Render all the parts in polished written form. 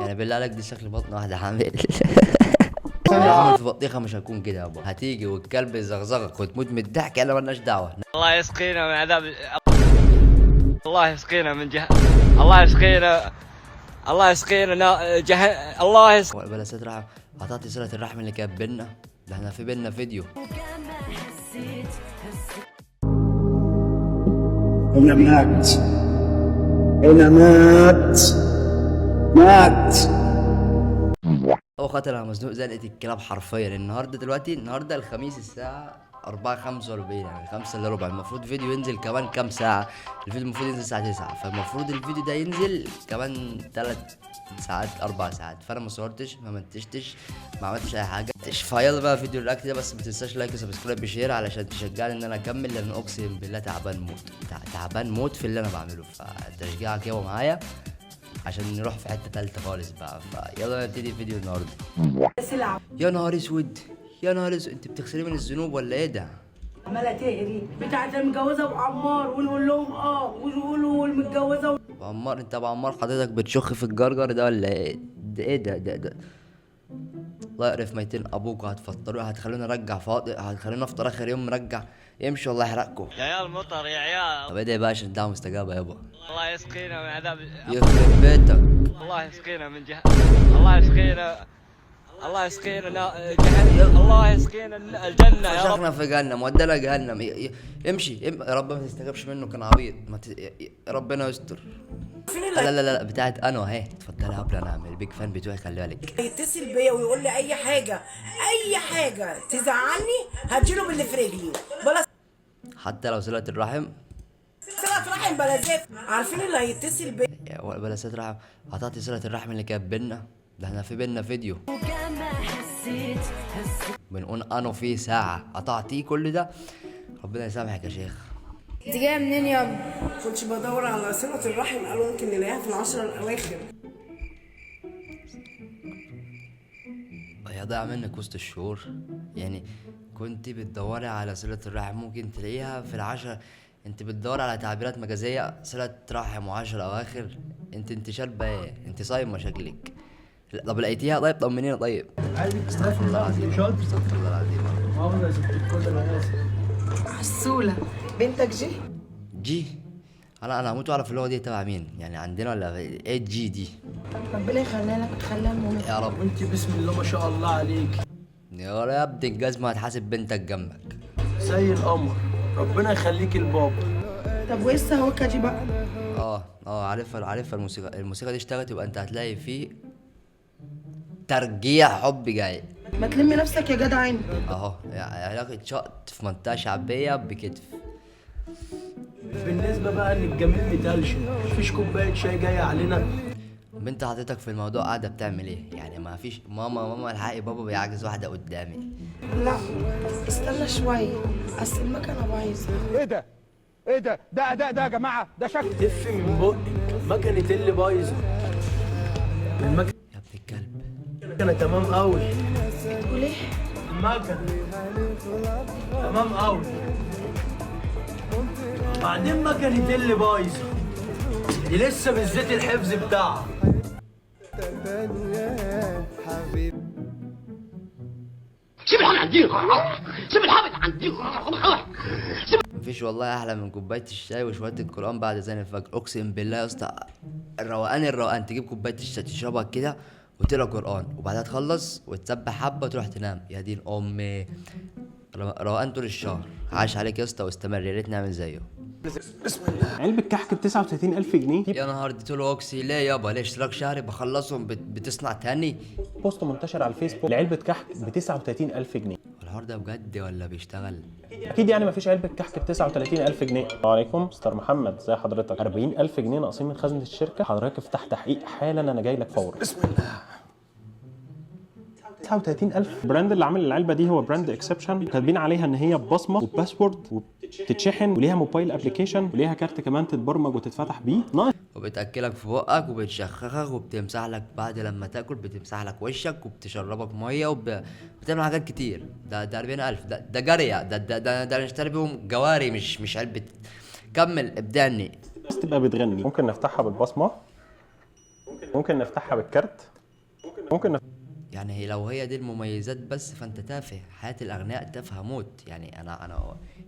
يعني بالله عليك دي شكل بطن واحدة حامل. لازم في بطيخة مش هكون كده يابا، هتيجي والكلب يزغزغك وتموت من الضحك، انا مالناش دعوة. الله يسقينا من عذاب الله يسقينا من الله يسقينا. الله يسقينا الله يسقينا. بلا ست رحم، قطعت صلة الرحم اللي كانت بينا، ده احنا في بينا فيديو. أنا مات، أنا مات، مات. هو خاطر انا مزنوق زنقة الكلاب حرفيا. النهارده الخميس الساعة 4:45، يعني 5 الا ربع. المفروض فيديو ينزل كمان كام ساعة. الفيديو المفروض ينزل الساعة 9، فالمفروض الفيديو ده ينزل كمان 3 ساعات 4 ساعات. فانا ما صورتش، ما منتجتش، ما عملتش اي حاجة. فيلا بقى فيديو الرياكت ده، بس ما تنساش لايك وسبسكرايب وشير علشان تشجعني ان انا اكمل، لان اقسم بالله تعبان موت، تعبان موت في اللي انا بعمله. فتشجيعك يابا معايا عشان نروح في حته تالته خالص بقى. فيلا نبتدي فيديو النهارده. يا نهار اسود، يا نهار اسود، انت بتغسلي من الذنوب ولا ايه ده؟ عماله تهري بتاعت المتجوزه وعمار، ونقول لهم ويقولوا المتجوزه وعمار، انت ابو عمار حضرتك بتشخ في الجرجر ده ولا ايه؟ ده ايه ده؟ الله يقرف ميتين ابوك، هتفطروا هتخلونا نرجع فاضي، هتخلونا افطر اخر يوم مرجع. امشي والله يحرقكم يا عيال مطر يا عيال. طب ايه بقى عشان الدعوه مستجابه يابا. الله يسقينا من عذاب يخرب بيتك. الله يسقينا من الله يسقينا. الله يسقينا الله يسقينا الجنة يا رب. شيخنا في جهنم، ودانا جهنم. امشي يا رب ما تستجابش منه، كان عبيط. ربنا يستر. لا بتاعت انا اهي. اتفضلي يا ابله، انا من البيج فان بتوعي، خلي بالك. يتصل بيا ويقول لي اي حاجه، اي حاجه تزعلني هديله باللي في رجلي بلا حتى لو صلة الرحم. صلة رحم بلا زفت. عارفين اللي هيتصل بيا بلا صلة رحم، قطعت صلة الرحم اللي كانت بينا، ده احنا في بينا فيديو. بنقول انا في ساعة قطعتيه كل ده. ربنا يسامحك يا شيخ. انت جايه منين يابا؟ كنتش بدور على صلة الرحم، قالوا ممكن نلاقيها في العشرة الأواخر. هي ضايعة منك وسط الشهور يعني. كنت بتدوري على صلة الرحم ممكن تلاقيها في العشر. انت بتدور على تعبيرات مجازية، صلة رحم وعشر أواخر. انت شاربة ايه؟ انت صايمة شكلك. لا، طب لقيتيها؟ طيب طمنينا. طيب استغفر الله العظيم، استغفر الله العظيم. عسولة بنتك جي. انا هموت واعرف اللغة دي تبع مين يعني، عندنا ولا ايه الجي دي؟ ربنا يخليها لك وتخليها لمامتك يا رب. وانت بسم الله ما شاء الله عليك، يا ابن الجزمة هتحاسب بنتك جنبك. زي القمر. ربنا يخليك لبابا. طب وايه السهوكة دي بقى؟ عارفها الموسيقى دي اشتغلت، يبقى انت هتلاقي فيه ترجيع حب جاي. ما تلمي نفسك يا جدع انت. اهو يعني علاقة شقط في منطقة شعبية بكتف. بالنسبة بقى ان الجميل متلش، مفيش كوباية شاي جاية علينا. بنت حضرتك في الموضوع قاعدة بتعمل ايه؟ يعني ما فيش ماما الحقي بابا بيعجز واحدة قدامي. لا استنى شوية، اصل المكنة بايظة. ايه ده؟ ايه ده يا جماعه؟ ده شكل تف من بقك، مكنة اللي بايظة. المكنة يا ابن الكلب. تمام قوي. بتقول ايه؟ المكنة تمام قوي. بعدين مكنة اللي بايظة دي لسه بالذات الحفظ بتاعها. مفيش والله احلى من كوبايه الشاي وشويه القران بعد اذان الفجر. اقسم بالله يا اسطى، الروقان تجيب كوبايه الشاي تشربها كده وتقرا قران، وبعدها تخلص وتسبح حبه وتروح تنام. يا دين امي، روقان طول الشهر. عاش عليك يا اسطى واستمر، يا ريت نعمل زيه. علبة كحك ب 39,000 جنيه. يا نهار دي طول اوكسي. ليه يابا؟ ليه اشتراك شهري بخلصهم بتصنع تاني؟ بوست منتشر على الفيسبوك لعلبة كحك ب 39,000 جنيه. الحوار ده بجد ولا بيشتغل؟ اكيد يعني مفيش علبة كحك ب 39,000 جنيه. السلام عليكم مستر محمد، ازي حضرتك؟ 40,000 جنيه ناقصين من خزنة الشركة، حضرتك افتح تحقيق حالا، انا جاي لك فورا. بسم الله. 39,000. البراند اللي عامل العلبة دي هو براند اكسبشن، كاتبين عليها ان هي ببصمة وباسورد وبتتشحن وليها موبايل ابلكيشن وليها كارت كمان تتبرمج وتتفتح بيه. ناقص وبتاكلك في بقك وبتشخخك وبتمسح لك بعد لما تاكل، بتمسح لك وشك وبتشربك ميه وبتعمل حاجات كتير. ده 40,000. ده جارية. ده نشتري بيهم جواري، مش علبة. كمل ابدعني. تبقى بتغني. ممكن نفتحها بالبصمة. ممكن نفتحها بالكارت. ممكن يعني هي لو هي دي المميزات بس فانت تافه. حياة الاغنياء تافهة موت. يعني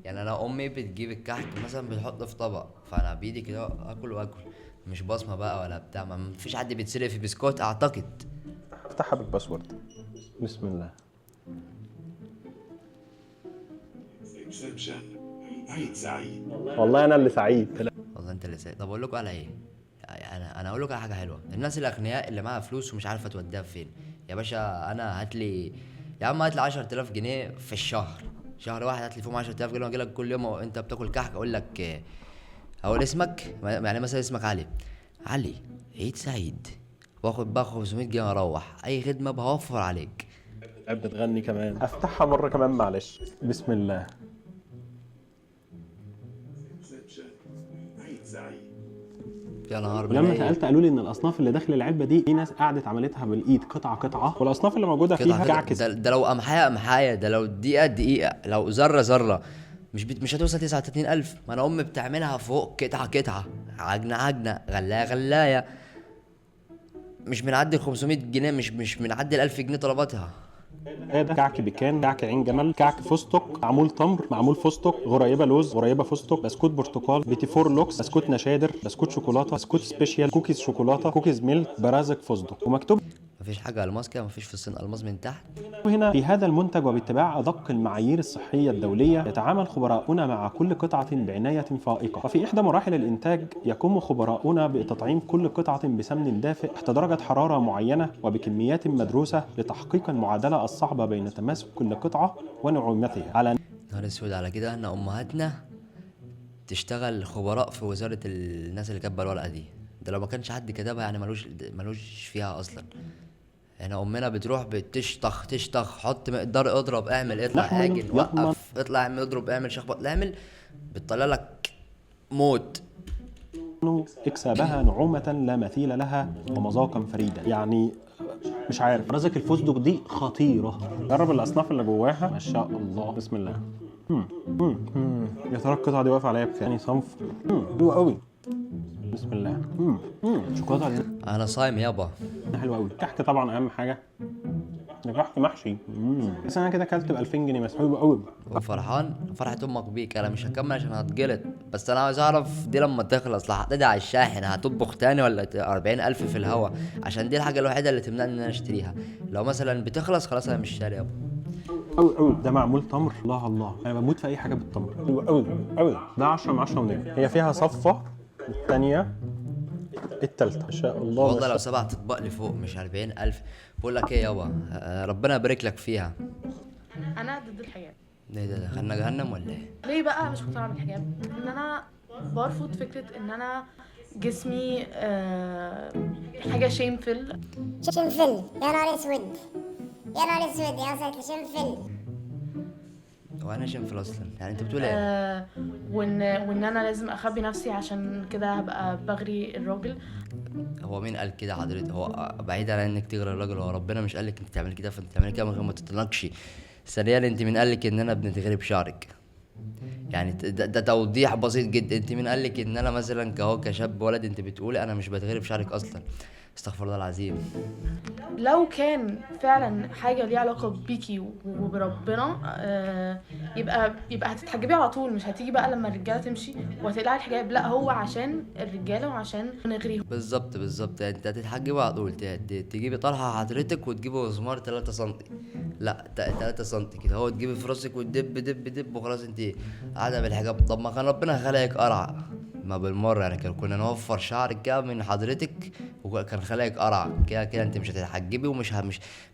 انا امي بتجيب الكحك مثلا بتحطه في طبق، فانا بايدي كده اكل واكل، مش بصمة بقى ولا بتاع. ما فيش حد بيتسرق في بسكوت اعتقد. نفتحها بالباسورد. بسم الله. عيد سعيد. والله انا اللي سعيد. والله انت اللي سعيد. طب اقول لكم على ايه؟ انا اقول لكم على حاجه حلوه. الناس الاغنياء اللي معاها فلوس ومش عارفه توديها فين، يا باشا انا هات لي، يا عم هات لي 10000 جنيه في الشهر، شهر واحد هات لي فيهم 10000 جنيه واجي لك كل يوم وانت بتاكل كحك اقول لك اقول اسمك، يعني مثلا اسمك علي عيد سعيد، واخد بقى 500 جنيه واروح. اي خدمه بوفر عليك. بتغني كمان. افتحها مره كمان معلش. بسم الله. عيد سعيد. يا نهار ولما بالله. سالت قالوا لي ان الاصناف اللي داخل العلبه دي في ناس قعدت عملتها بالايد قطعه قطعه، والاصناف اللي موجوده فيها كعكس. ده لو قمحايه، ده لو دقيقه، لو ذره مش هتوصل 39000. ما انا امي بتعملها فوق قطعه، عجنه، غلايه، مش بنعدي ال 500 جنيه، مش بنعدي ال 1000 جنيه طلباتها. ده كعك بكان، كعك عين جمل، كعك فستق، معمول تمر، معمول فستق، غريبه لوز، غريبه فستق، بسكوت برتقال، بيتي فور لوكس، بسكوت نشادر، بسكوت شوكولاته، بسكوت سبيشال، كوكيز شوكولاته، كوكيز ميلك، برازق فستق. ومكتوب مفيش حاجه الماس كده، مفيش في الصين الماس من تحت. هنا في هذا المنتج وباتباع أدق المعايير الصحية الدولية يتعامل خبراؤنا مع كل قطعة بعناية فائقة. وفي إحدى مراحل الإنتاج يقوم خبراؤنا بتطعيم كل قطعة بسمن دافئ تحت درجة حرارة معينة وبكميات مدروسة لتحقيق المعادلة الصعبة بين تماسك كل قطعة ونعومتها. على نهار اسود على كده. احنا امهاتنا تشتغل خبراء في وزاره الناس اللي كاتبه الورقه دي. ده لو ما كانش حد كتبها يعني ملوش فيها اصلا. هنا امنا بتروح تشطخ، حط مقدار، اضرب، اعمل، اطلع، اجل، وقف، اطلع، اعمل، اضرب، اعمل، شخبط، اعمل، بتطلع لك موت. اكسابها نعومة لا مثيل لها ومذاقا فريدا. يعني مش عارف، رزق الفستق دي خطيرة. جرب الأصناف اللي جواها ما شاء الله. بسم الله. يا ترى القطعة دي واقفة عليا بكام؟ صنف حلوة قوي. بسم الله. شوكولاتة دي انا صايم يابا. حلوة قوي. كحك طبعا أهم حاجة. كحك محشي. بس أنا كده أكلت ب 2000 جنيه بس. حلوة قوي. وفرحان فرحة امك بيك. انا مش هكمل عشان هتجلط، بس انا عاوز اعرف دي لما تخلص هتدعي على الشاحن هتطبخ تاني ولا 40000 في الهوا؟ عشان دي الحاجة الوحيدة اللي تمنعني ان انا اشتريها. لو مثلا بتخلص خلاص انا مش شاري يابا. قوي ده معمول تمر. الله انا بموت في اي حاجه بالتمر. قوي ده 10 من 10 ونجم. هي فيها صفه، الثانيه، الثالثه ما شاء الله. والله لو 7 اطباق لفوق مش 40000. بقول لك ايه يابا، ربنا يبارك لك فيها. انا ضد الحجاب. ايه ده دخلنا جهنم ولا ايه؟ ليه بقى مش مقتنعه بالحجاب؟ ان انا برفض فكره ان انا جسمي حاجه شيمفل. شنفل يا نهار اسود، يا نهار اسود يا ساتر، شنفل. هو انا شنفل اصلا؟ يعني انت بتقول ايه؟ وان انا لازم اخبي نفسي عشان كده هبقى بغري الراجل. هو مين قال كده حضرتك؟ هو بعيد عن انك تغري الراجل، هو ربنا مش قالك انت تعمل كده فانت تعمل كده من غير ما تتناقشي. ثانيا انت مين قالك ان انا بنتغري بشعرك؟ يعني ده توضيح بسيط جدا. انت مين قالك ان انا مثلا كشاب ولد انت بتقولي انا مش بتغري بشعرك اصلا؟ استغفر الله العظيم. لو كان فعلا حاجه ليها علاقه بيكي وبربنا يبقى هتتحجبي على طول، مش هتيجي بقى لما الرجاله تمشي وهتقلعي الحجاب. لا، هو عشان الرجاله وعشان نغريهم. بالظبط. انت هتتحجبي على طول، تجيبي طرحه حضرتك وتجيبي مسمار 3 سم، لا 3 سم كده، هو تجيبي في راسك وتدب دب دب وخلاص انت قاعده بالحجاب. طب ما كان ربنا خلقك قرع ما بالمره، يعني كنا نوفر شعرك كده من حضرتك وكان خلقك قرع كده انت مش هتتحجبي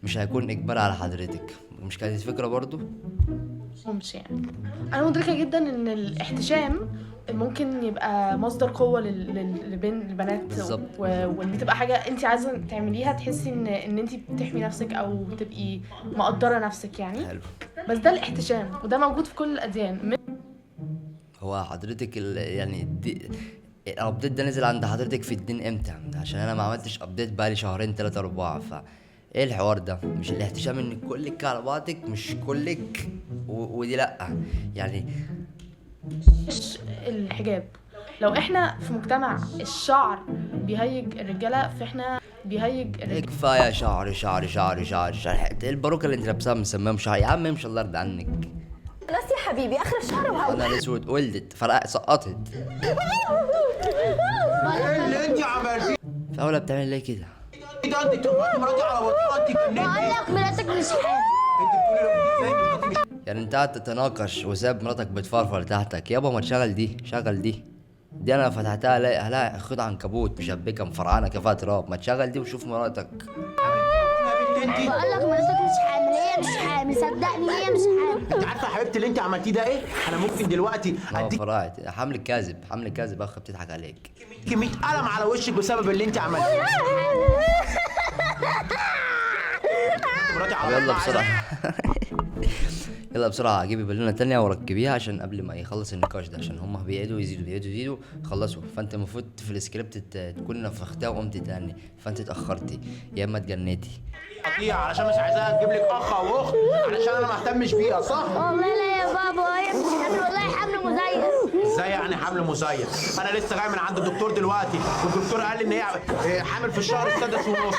مش هيكون اجبار على حضرتك. مش كانت الفكره برضو؟ مش يعني انا مدركه جدا ان الاحتشام ممكن يبقى مصدر قوه للبنات بالظبط. وان تبقى حاجه انت عايزه تعمليها، تحسي ان انت بتحمي نفسك او تبقي مقدره نفسك يعني. حلو. بس ده الاحتشام وده موجود في كل الاديان. هو حضرتك يعني الابديت ده نزل عند حضرتك في الدين امتى؟ عشان انا ما عملتش ابديت بقالي شهرين 3 4. ايه الحوار ده؟ مش الاحتشام ان كلك على بعضك، مش كلك ودي لا يعني. مش الحجاب لو احنا في مجتمع الشعر بيهيج الرجاله، فاحنا بيهيج الرجاله. كفايه شعر شعر شعر شعر شعر. الباروكه اللي انت لابساها مسماهم شعر يا عم، امشي الله يرضى عنك. خلاص يا حبيبي اخر الشهر وهو انا الاسود ولدت فرقت سقطت. ايه اللي انت عملتيه فاولى بتعمل ليه كده؟ ده؟ انت تخبطي مراتي على بطنها، انت بقول كنتي لك مراتك مش حامل. انت بتقولي ازاي مراتي مش يعني انت قاعد تتناقش وساب مراتك بتفرفر تحتك. يابا ما تشغل دي، شغل دي. دي انا فتحتها هلاقي خد عنكبوت مشبكه مفرعنه كفايه تراب. ما تشغل دي وشوف مراتك. انت؟ بقول لك مراتك مش حامل، هي مش حامل، صدقني هي مش حامل. انت عارفه يا حبيبتي اللي انت عملتيه ده ايه؟ انا ممكن دلوقتي اديك فرقت حمل كاذب، حمل كاذب. اخ بتضحك عليك. 100 قلم على وشك بسبب اللي انت عملتيه. مراتي على يلا بطنها بسرعه. يلا بسرعه جيبي بالونه تانية وركبيها عشان قبل ما يخلص النقاش ده، عشان هما بيعيدوا يزيدوا خلصوا. فانت المفروض في السكريبت تكون نفختها وقمت تاني، فانت اتاخرتي يا اما اتجنيتي. قطيعة علشان مش عايزاها تجيب لك اخ او اخت علشان انا ما اهتمش بيها، صح؟ والله لا يا بابا، هي مش حامل، والله حمل مزيف. ازاي يعني حمل مزيف؟ انا لسه جاي من عند الدكتور دلوقتي، والدكتور قال لي ان هي حامل في الشهر السادس ونص.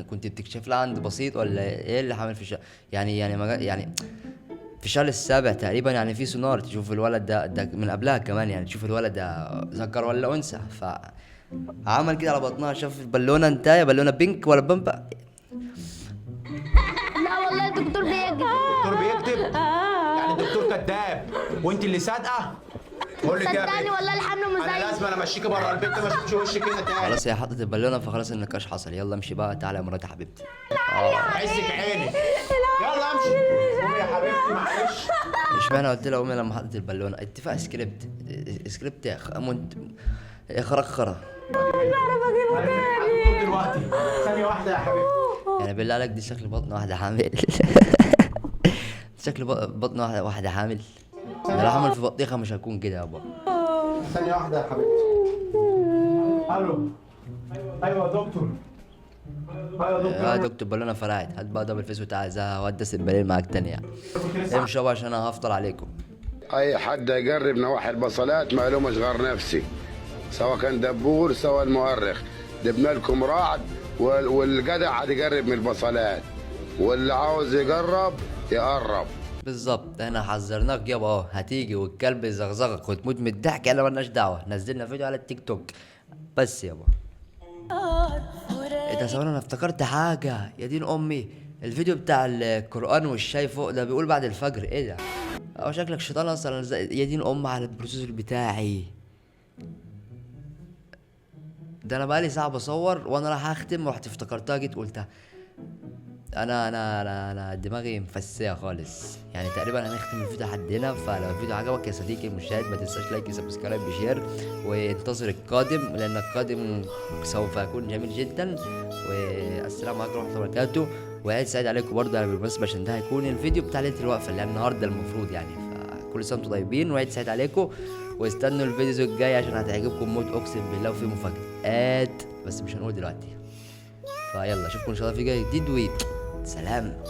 كنت بتكشف لها عند بسيط ولا ايه اللي حامل في الشهر؟ يعني في الشهر السابع تقريبا. يعني في سونار تشوف الولد ده من قبلها كمان، يعني تشوف الولد ده ذكر ولا انثى. فعمل كده على بطنها، شاف البالونه انتايه، بالونه بينك ولا بامبا. لا والله الدكتور بيكذب. الدكتور بيكذب؟ يعني الدكتور كذاب وانت اللي صادقه؟ بقول لك يا صدقني بنت، والله الحمل انا مزيف. لازم امشيكي بره البيت، ما اشوفش وشك هنا تاني. خلاص هي حطت البالونه، فخلاص النقاش حصل. يلا امشي بقى، تعالى يا مراتي حبيبتي. عزك عيني. يلا امشي. قومي يا حبيبتي معلش. اشمعنى قلت لها امي لما حطت البالونه؟ اتفاق سكريبت يا خرا. هدخل دلوقتي. ثانية واحدة يا حبيبتي. يعني بالله عليك دي شكل بطن واحدة حامل. شكل بطن واحدة حامل. ده لو حامل في بطيخة مش هكون كده يابا. ثانية واحدة يا حبيبتي. الو. ايوه يا دكتور. يا دكتور بالونه فرقعت. هات بقى دبل فيس وتعالى وهدس البالين معاك تاني يعني. امشي يابا عشان انا هفضل عليكم. اي حد يقرب نواحي البصلات ما له مشغر نفسي، سواء كان دبور سواء المؤرخ. جبنا لكم راعد والجدع هتقرب من البصلات، واللي عاوز يقرب يقرب. بالظبط، احنا حذرناك يابا اهو. هتيجي والكلب يزغزغك وتموت من الضحك، انا مالناش دعوه. نزلنا فيديو على التيك توك بس يابا. ايه ده ثواني، انا افتكرت حاجه يا دين امي. الفيديو بتاع القران والشاي فوق ده بيقول بعد الفجر. ايه ده؟ او شكلك شيطان اصلا. يا دين ام على البروسيسور بتاعي ده. انا بقالي ساعه بصور وانا رايح اختم، رحت افتكرتها جيت قلتها. انا دماغي مفسيه خالص. يعني تقريبا هنختم الفيديو لحد هنا. فلو الفيديو عجبك يا صديقي المشاهد ما تنساش لايك سبسكرايب وشير، وانتظر القادم لان القادم سوف يكون جميل جدا. والسلام عليكم ورحمه الله وبركاته. وعيد سعيد عليكم برضه يعني بالمناسبه، عشان ده هيكون الفيديو بتاع ليله الوقفه اللي النهارده المفروض يعني. فكل سنه وانتم طيبين وعيد سعيد عليكم. واستنوا الفيديو الجاي عشان هتعجبكم موت، اقسم بالله. وفي مفاجآت بس مش هنقول دلوقتي. فيلا اشوفكم ان شاء الله في جاي جديد. سلام.